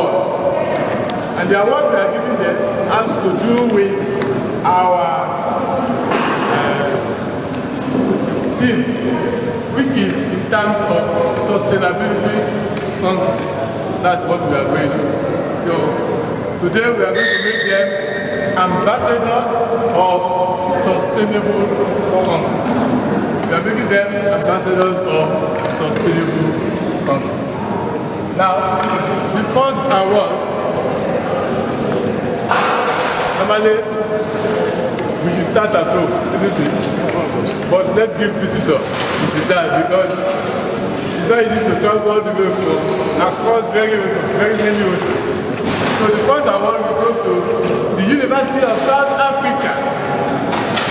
award. And the award we are giving them has to do with our team, which is in terms of sustainability. That's what we are going to do. So today we are going to make them ambassador of sustainable content. We are making them ambassadors of sustainable content. Now, the first award, normally we should start at home, isn't it? But let's give visitor the time, because it's not easy to travel all the way from across very many oceans. So the first award will go to the University of South Africa.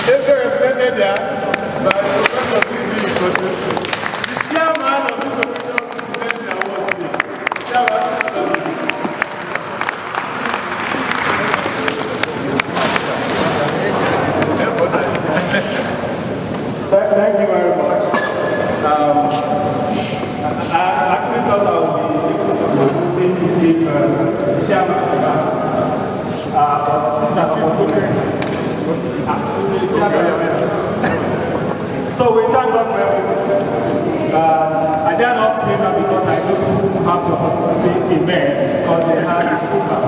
They're represented there by Professor B.D. Ikotu. The chairman of this occasion will present the award today. Chairman. Thank you very much. I actually thought I would be able to give chairman, so we thank God for everything. I dare not pray that because I don't have the opportunity to say amen because they have a program.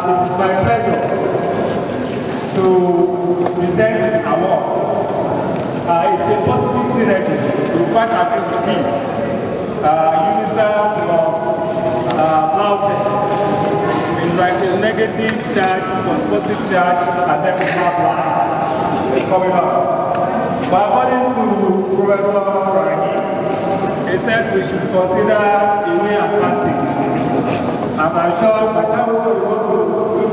It is my pleasure to present this award. It's a positive synergy. We quite agree with me. UNICEF plus LAUTECH. It's like a negative charge plus positive charge, and then we have light coming up. But according to Professor Rahim, he said we should consider a way advantage. And I'm sure by the time we go to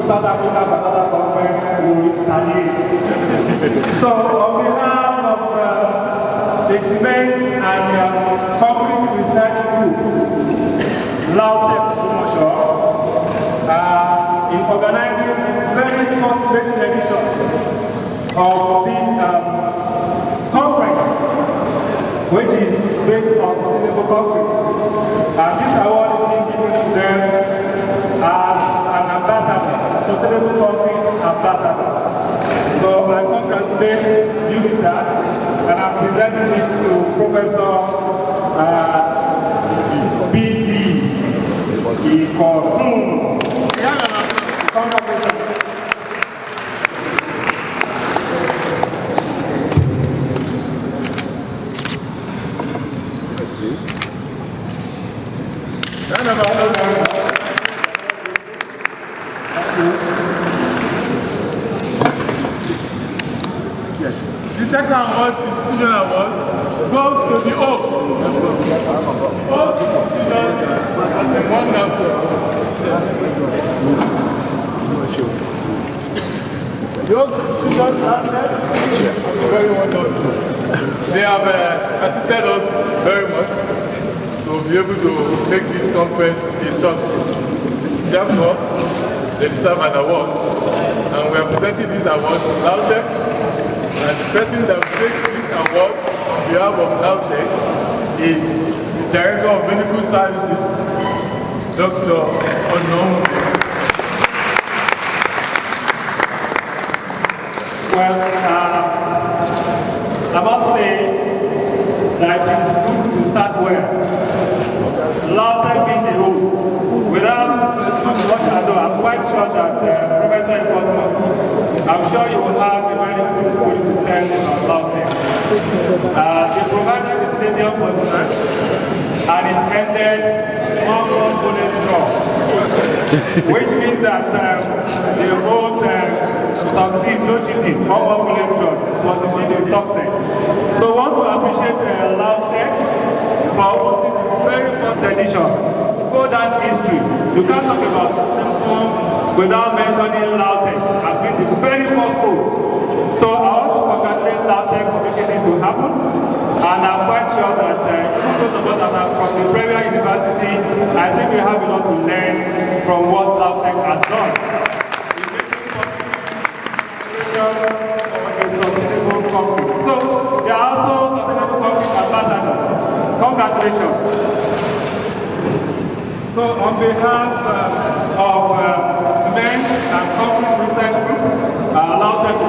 South Africa for another conference, we will retaliate. So on behalf of the cement and concrete research group, LAUTECH in organizing the very first edition of this conference, which is based on sustainable concrete. And this award is being given to them as an ambassador, sustainable concrete ambassador. So I congratulate UNICEF, and I'm presenting it to Professor B.D. Ikotu. Congratulations. Yes. The second award, institutional award, goes to the Oaks. Oaks institution and the wonderful. The Oaks institution very wonderful. They have assisted us very much to be able to make this conference a success. Therefore, they deserve an award. And we are presenting this award to LAUTECH. And the person that will take this award on behalf of LAUTECH is the Director of Medical Services, Dr. Onom. Well, I must say that it is good to start well. LAUTECH being the host, without much ado, I'm quite sure that Professor Ikotu, I'm sure you will have a very good story to tell about LAUTECH. They provided the stadium for the match, and it ended 1-1 bonus draw, which means that they both succeed, no cheating, 1-1 bonus draw. It was indeed a success. So I want to appreciate LAUTECH for hosting the very first edition. Go down history. You can't talk about Simple without mentioning LAUTECH as being the very first host. So I want to congratulate LAUTECH for making this to happen. And I'm quite sure that those of us that are from the Premier University, I think we have a lot to learn from what LAUTECH has done. For a sustainable concrete. So they are also sustainable concrete ambassadors. Congratulations. So on behalf of Cement and Concrete Research Group, LAUTECH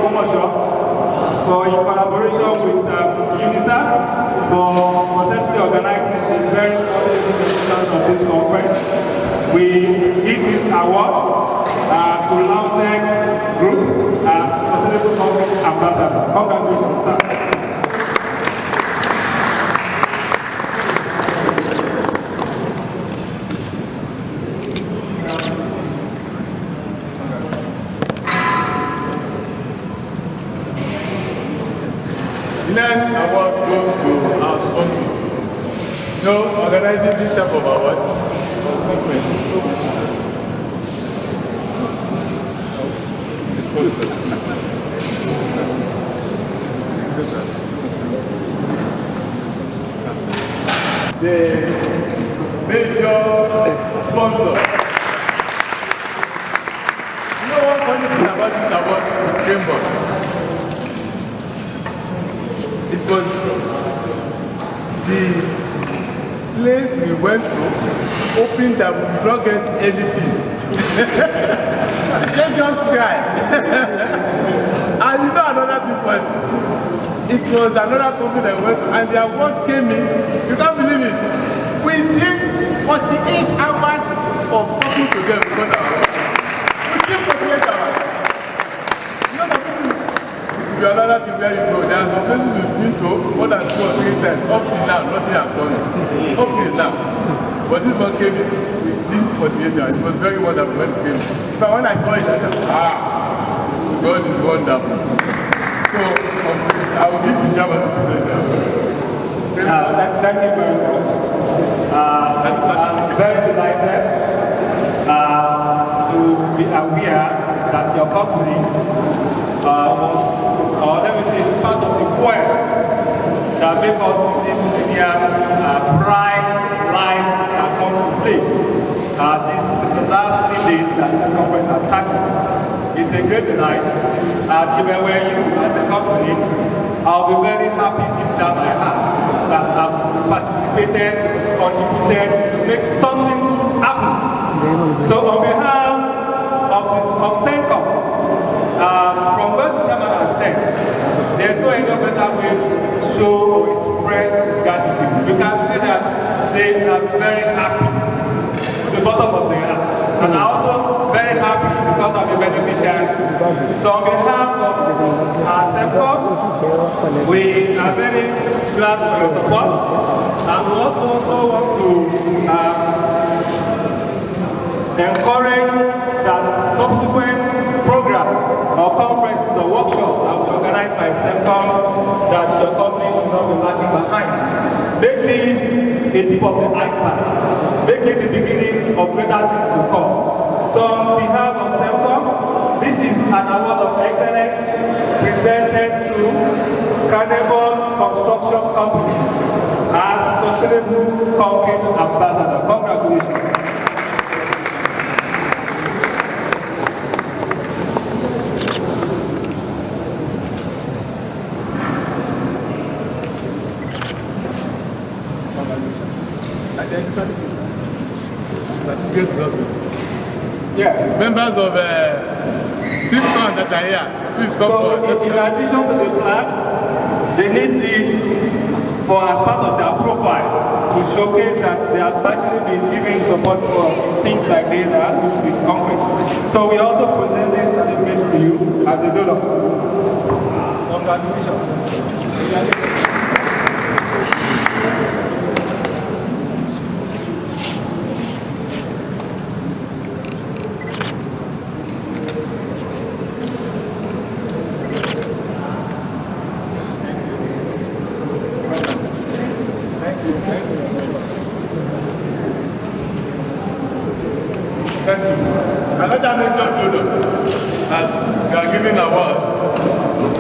for in collaboration with UNISA for successfully organizing the very first edition of this conference, we give this award to LAUTECH Group as Sustainable Concrete Ambassador. Congratulations, sir. Next award goes to our sponsors. So, organizing this type of award. The major sponsor. You know one funny thing about this award with Cambridge? It was the place we went to, hoping that we would not get anything. just cry. And you know another thing funny? It was another company that we went to, and the award came in. You can't believe it. Within 48 hours of talking to them, we got the award. Within 48 hours. You know some people, if you are another thing where you go, there are some places we've been to more than 2 or 3 times. Up till now, nothing has gone. Up till now. But this one came in within 48 hours. It was very wonderful when it came in. But when I saw it, I said, God is wonderful. So, I will give the chairman to present that. Thank you very much. I'm very delighted to be aware that your company was, or let me say, is part of the foil that make us this brilliant bright light that comes to play. This is the last 3 days that this conference has started. It's a great delight. Even where you as a company, I'll be very happy deep down my heart that I've participated, contributed to make something happen. So on behalf of CENCOM, from what the chairman has said, there's no any better way to show or express gratitude. You can see that they are very happy to the bottom of their hearts. And I'm also very happy because of the beneficiaries. So on behalf of our CENCOM, we are very glad for your support. And we also want to encourage that subsequent programs or conferences or workshops that will be organized by CENCOM, that your company will not be lagging behind. Make this a tip of the iceberg. Make it the beginning of greater things to come. So on behalf of CENCOM, this is an award of excellence presented to Carnival Construction Company as Sustainable Concrete Ambassador. Congratulations. Certificates also. Yes. Members of CIVCON that are here, please come forward. In addition to the flag, they need this for as part of their profile to showcase that they have actually been giving support for things like this that has to do with concrete. So we also present this certificate to you as a donor. Congratulations. Thank you. Another major donor that we are giving award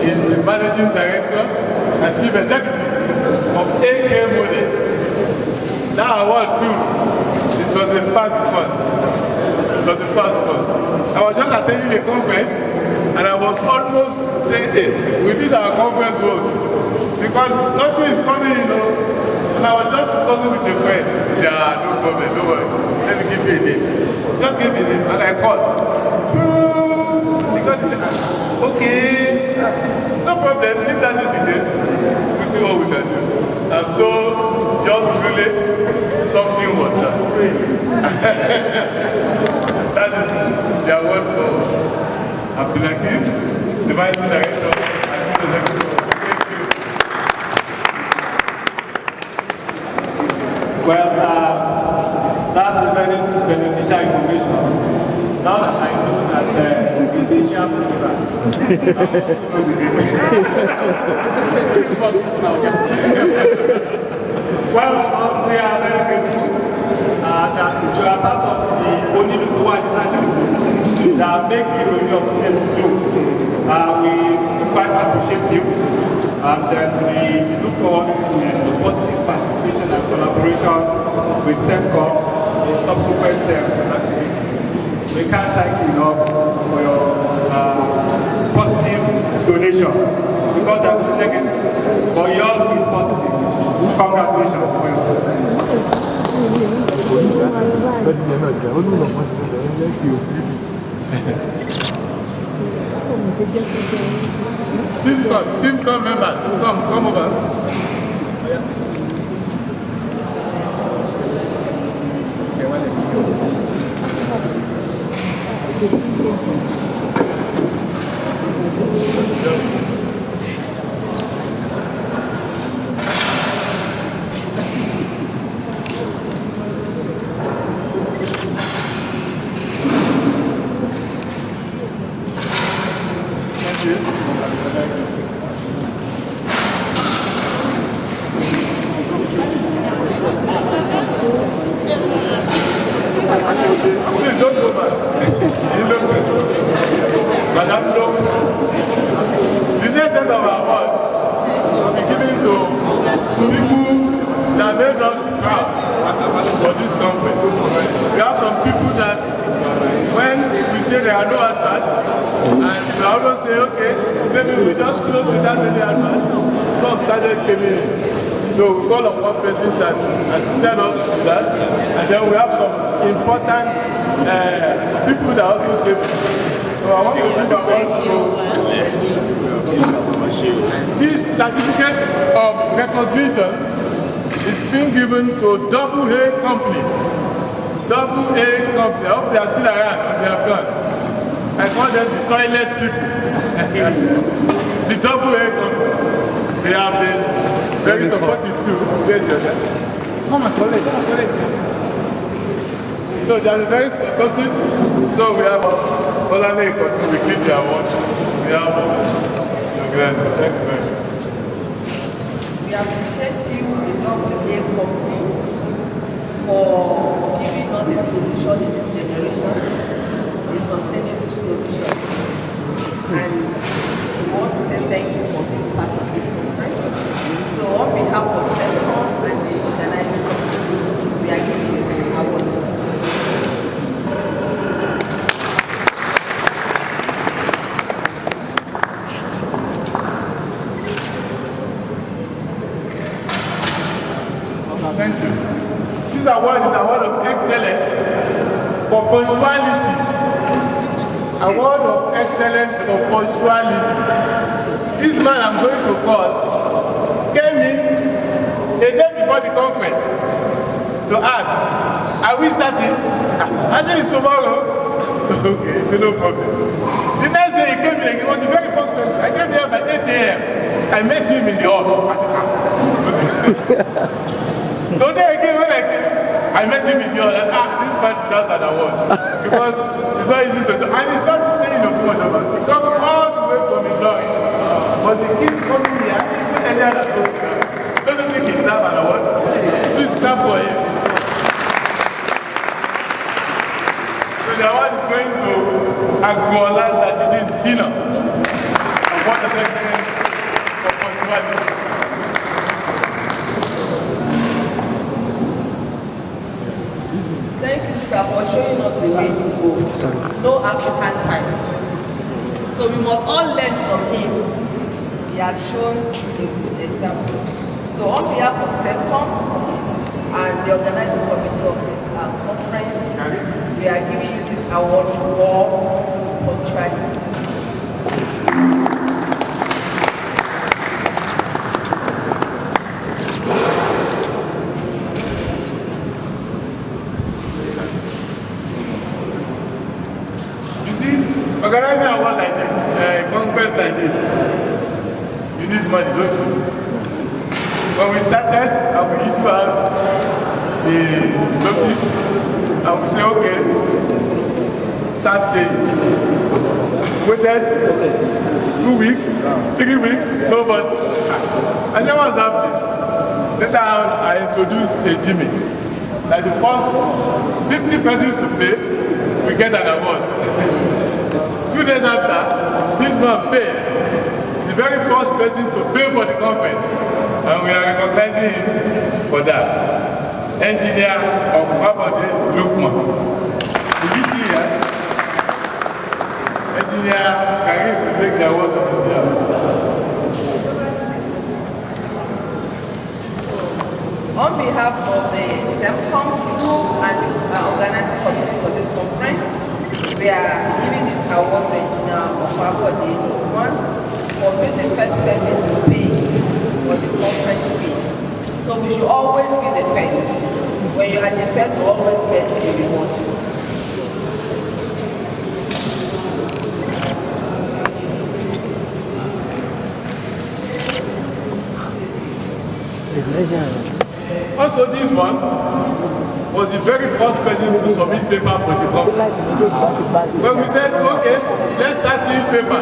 is the Managing Director and Chief Executive of AK Model. That award too, it was a fast one. It was a fast one. I was just attending a conference and I was almost saying, hey, with this our conference vote, Because nothing is coming, you know. And I was just talking with a friend. He said, no problem, don't worry. Let me give you a name. Just give me a name. And I called. Because he said, okay, no problem, leave that is the date. We'll see what we can do. And so, just really, something was done. That is the award for Abdulakim, the Vice Director. Well, that's a very beneficial information. Now that I know that musicians do that, well, we are very grateful that you are part of the Onilukuwa Assembly that makes the economy of today to do. We quite appreciate you, and we look forward to positive participation and collaboration with SEMCOM in subsequent activities. We can't thank you enough for your positive donation, because that was negative, but yours is positive. Congratulations. Simcom member, come over. Please don't go back. Madam, look. The next set of award will be given to people that made us proud for this conference. We have some people that, when we say there are no adverts, and we always say, okay, maybe we just close without any advert, some started coming in. So we call upon persons that assisted us to that, and then we have some important people that also came. So I want to give award to this certificate of recognition is being given to AA Company. AA Company. I hope they are still around and they have gone. I call them the toilet people. The AA Company. They have been very supportive too. Come on, toilet. So they are very supportive. So we have Olale Kotu, we give the award. We have thank you very much. We appreciate you, the AA Company, for giving us a solution in this generation, a sustainable solution. And we want to say thank you for being part of this conference. So on behalf of SEMCOM and the organizing committee, we are giving you this award. Thank you. This award is an award of excellence for punctuality. Award of excellence for punctuality. This man I'm going to call came in a day before the conference to ask, are we starting? I said it's tomorrow. Okay, so no problem. The next day he came in, he was the very first person. I came here by 8 a.m. I met him in the hall. Today again, when I met him in the hall, this man deserves an award. Because it's not easy to do. And it's not saying no much about it. He comes all the way from Illinois. But he keeps coming here, even earlier than those. Don't you think he deserves an award? Please clap for him. So the award is going to Agbola Tajudeen Tina. Award of excellence for punctuality. Thank you, sir, for showing us the way to go. No African time. So we must all learn from him. He he has shown a good example. So on behalf of SEMCOM and the organizing committee of this conference, we are giving you this award for punctuality. Organizing a world like this, a conference like this, you need money, don't you? When we started, we used to have the notice, and we say, okay, start paying. Waited 2 weeks, 3 weeks, nobody. I said, what's happening? Later on, I introduced a Jimmy. Like the first 50 persons to pay, we get an award. 2 days after, this man paid. He's the very first person to pay for the conference, and we are recognizing him for that. Engineer of Babode Lukman. Did you see here? Engineer Karim will take the award of the year. On behalf of the SEMCOM and the organizing committee for this conference, we are giving this award to Engineer Babode Lukman for being the first person to pay for the conference fee. So we should always be the first. When you are the first, you always get a reward. Also, this one was the very first person to submit paper for the conference. When we said, okay, let's start seeing paper,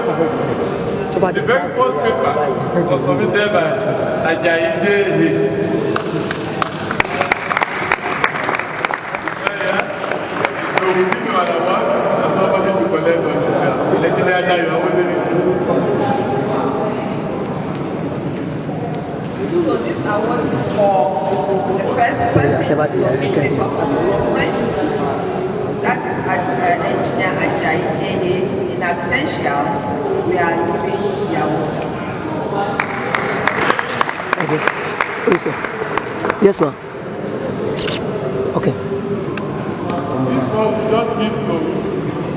the very first paper was submitted by Ajayi J. So we give you an award, and somebody should collect on the let's say that you are holding So this award is for the first person to submit paper for the conference. That is Engineer Ajayi J. In absentia, we are giving the award. Okay. Listen. Yes, ma'am. Okay. This one we just give to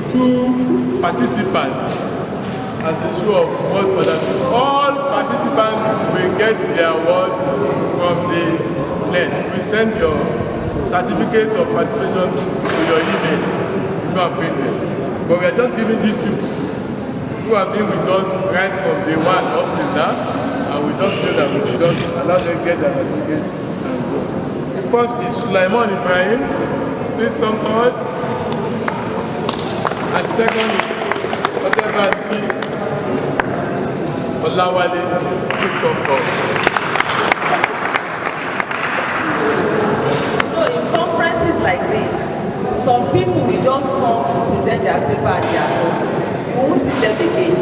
2 participants as a show of what participates. All participants will get the award from the net. We send your certificate of participation to your email. You go and print it. But we are just giving these 2 who have been with us right from day 1 up till now, and we just feel that we should just allow them get their certificate and go. The first is Sulaiman Ibrahim. Please come forward. And the second is Otebanti Olawale. Please come forward. So in conferences like this, some people will just come to present their paper and their own. You won't see them again.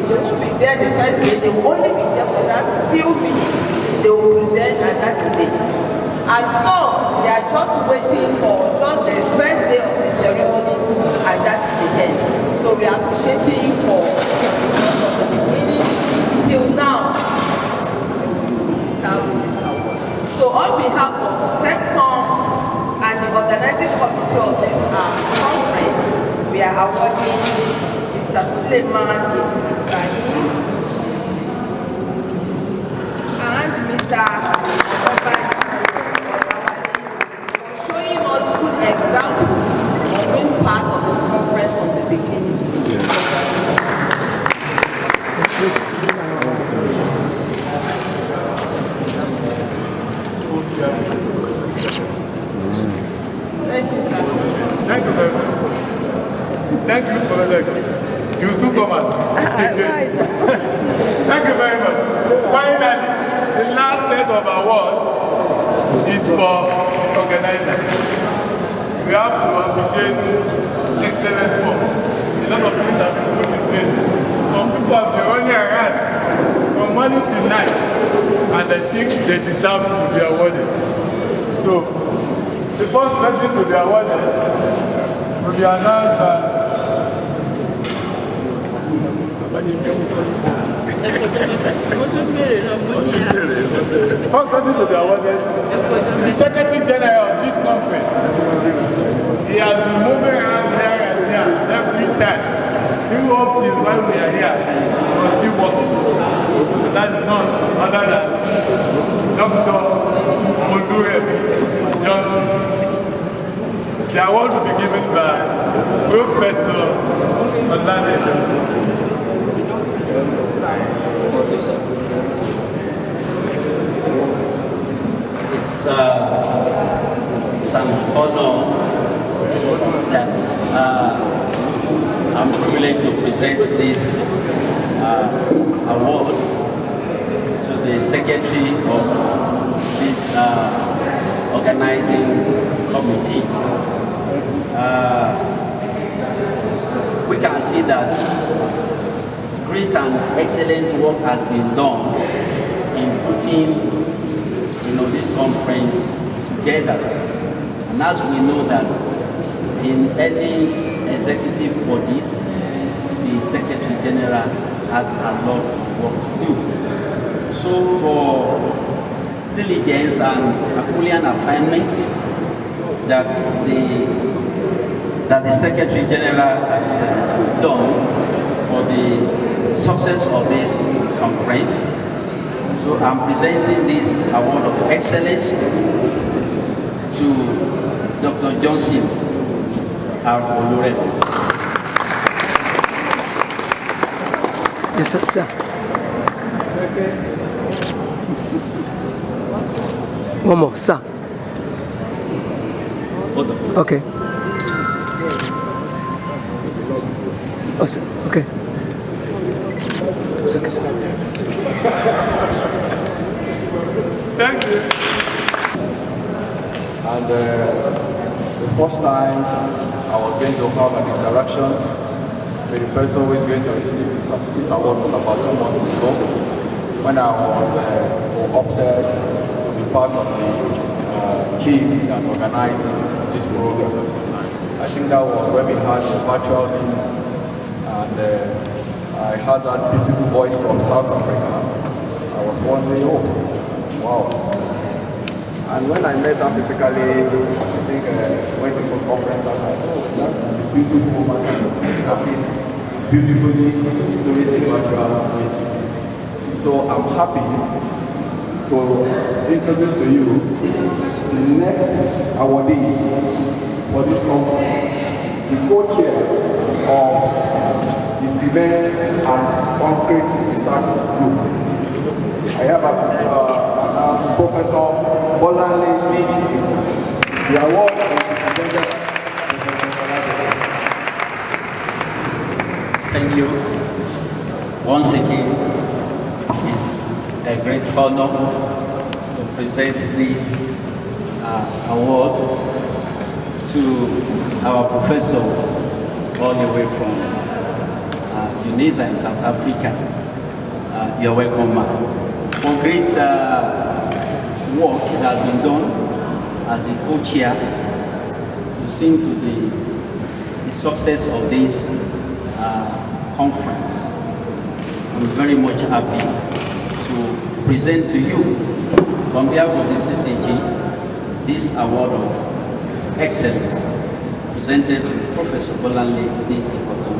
They won't be there the first day. They will only be there for that few minutes. They will present and that is it. And so they are just waiting for just the first day of the ceremony and that is the end. So we are appreciating you for from the beginning till now. So on behalf of SEMCOM and the organizing committee of this conference, we are awarding Mr. Suleiman Ibrahim and Mr. Otebanti for showing us good example of being part of the conference from the beginning to the end. Thank you, sir. Thank you very much. Thank you for the you too come out. Thank you very much. Finally, the last set of awards is for organizers. We have to appreciate excellent work. A lot of things have been put in place. Some people have been running around from morning till night, and I think they deserve to be awarded. So, the first person to be awarded will be announced by First person to be awarded is the Secretary General of this conference. He has been moving around here and there every time. Even up till when we are here, we're still working. That is none other than Dr. Oluref Johnson. The award will be given by Professor Olade. It's an honor that I'm privileged to present this award to the secretary of this organizing committee. We can see that great and excellent work has been done in putting this conference together. And as we know that in any executive bodies, the Secretary General has a lot of work to do. So for diligence and Herculean assignments that the Secretary General has done for the success of this conference, so I'm presenting this award of excellence to Dr. Johnson R. Oluref. Yes, sir. One more, sir. Okay. Oh, sir. Okay. It's okay, sir. Thank you. And the first time I was going to have an interaction with the person who is going to receive this award was about 2 months ago, when I was opted to be part of the team that organized this program. I think that was when we had a virtual meeting, and I heard that beautiful voice from South Africa. I was wondering, oh, wow. And when I met her physically, I think when the conference started, I thought, oh, that's a beautiful woman happy, beautifully doing the virtual meeting. So I'm happy to introduce to you the next awardee for this conference, the co-chair of the Cement and Concrete Research Group. I have Professor Bolanle D. The award is presented. Thank you. Once again, it's a great honor to present this award to our professor all the way from Unisa in South Africa. You're welcome, ma'am. For great work that has been done as the co-chair to see to the success of this conference. I'm very much happy to present to you, on behalf of the CCG, this award of excellence presented to Professor Bolanle D. Ikoto.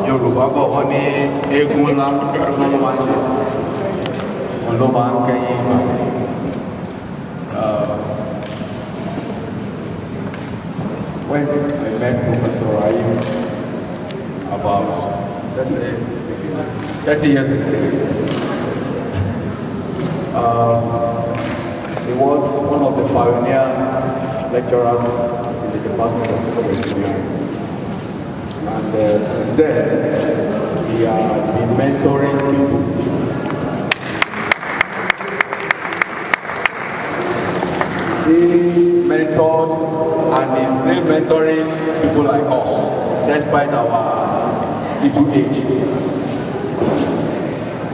Yorùbá bọ̀ wọ́n ní eégún ńlá ló máa ń ṣe, òun ló máa ń kẹ́yìn ìgbà. When I met Professor Ayim about, let's say, 30 years ago, he was one of the pioneer lecturers in the Department of Civil Engineering. And since then, He has been mentoring people. He mentored and is still mentoring people like us, despite our little age.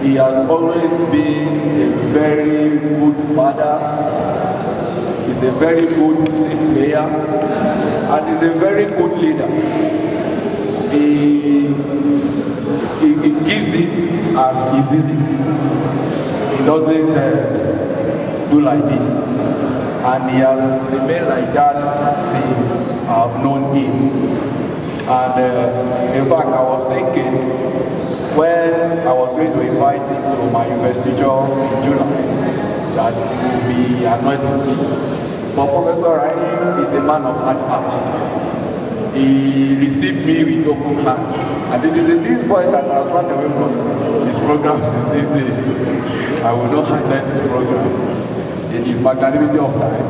He has always been a very good father. He's a very good team player, and he's a very good leader. He gives it as he sees it. He doesn't do like this. And he has remained like that since I've known him. And in fact, I was thinking, when I was going to invite him to my investiture in July, that he would be annoyed with me. But Professor Rahim is a man of large heart. He received me with open hands. And it is this boy that has run away from his program since these days. I will not attend this program. In his magnanimity of time,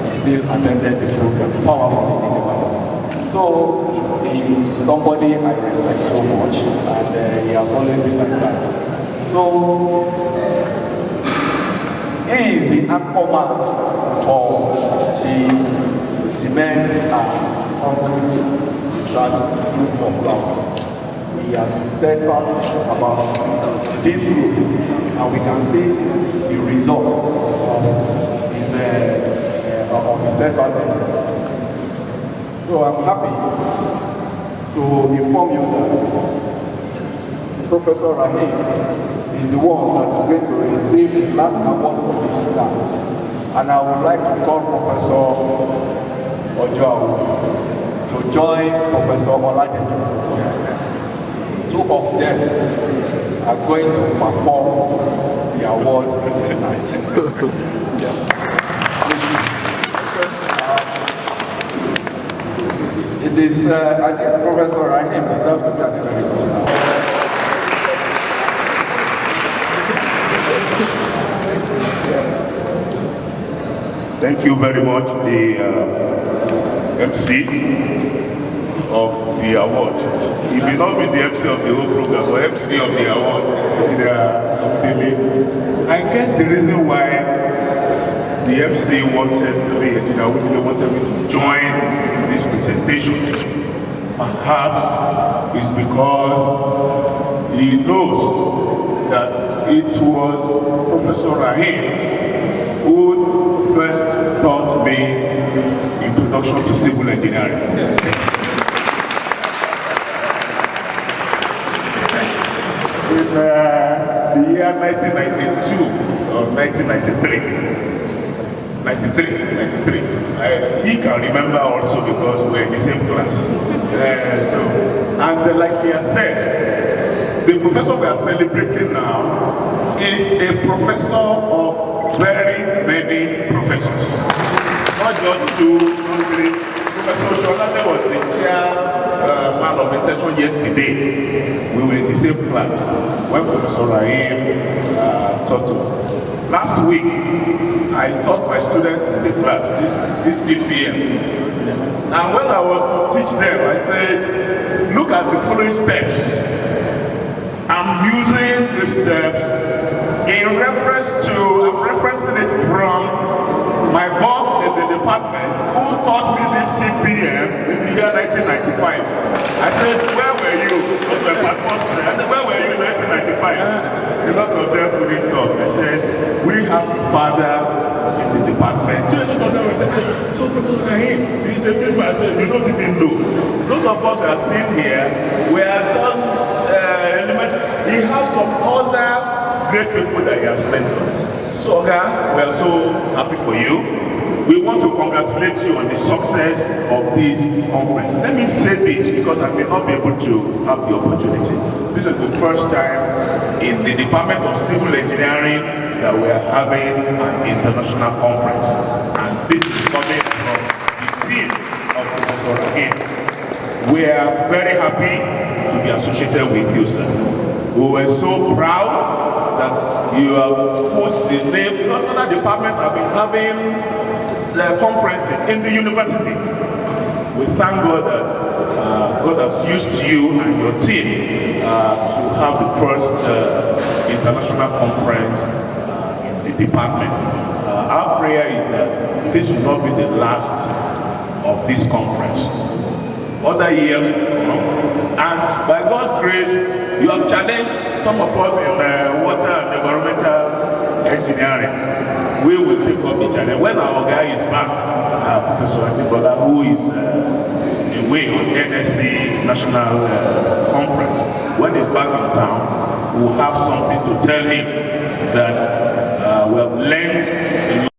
he still attended the program powerfully in the matter. So he is somebody I respect so much, and he has always been like that. So he is the anchor man for the cement and concrete that group of LAUTECH. We have been steadfast about this group, and we can see the result of his steadfastness. So I'm happy to inform you that Professor Rahim is the one that is going to receive the last award for this start. And I would like to call Professor Ojo to join Professor LAUTECH. Two of them are going to perform the award this night. It is, I think Professor Rahim deserves to be at the very first now. Thank you very much, the MC of the award. He may not be the MC of the whole program, but MC of the award. I guess the reason why the MC wanted me to join this presentation, perhaps, is because he knows that it was Professor Rahim who first taught me introduction to civil engineering. In the year 1992 or 1993, he can remember also because we were in the same class. And like he has said, the professor we are celebrating now is a professor of very many professors. Not just two, not three. Professor Sholade was the chairman of the session yesterday. We were in the same class when Professor Rahim taught us. Last week, I taught my students in the class this CPM. And when I was to teach them, I said, look at the following steps. I'm using the steps in reference to, I'm referencing it from my boss in the department who taught me this CPM in the year 1995. I said, where were you? Because we're part first today. I said, where were you in 1995? A lot of them couldn't talk. I said, we have a father in the department. So a lot of them will say, hey, so Professor Rahim, he's a big man. I said, you don't even know. Those of us who are sitting here, we are those elementary. He has some other great people that he has mentored. So, Oga, we are so happy for you. We want to congratulate you on the success of this conference. Let me say this because I may not be able to have the opportunity. This is the first time in the Department of Civil Engineering that we are having an international conference. And this is coming from the team of Professor Rahim. We are very happy to be associated with you, sir. We were so proud that you have put the name, because other departments have been having conferences in the university. We thank God that God has has used you and your team to have the first international conference in the department. Our prayer is that this will not be the last of this conference. Other years will come, and by God's grace, you have challenged some of us in water and environmental engineering. We will take up the challenge. When our guy is back, Professor Akibola, who is away on NSC National Conference, when he's back in town, we'll have something to tell him that we have learned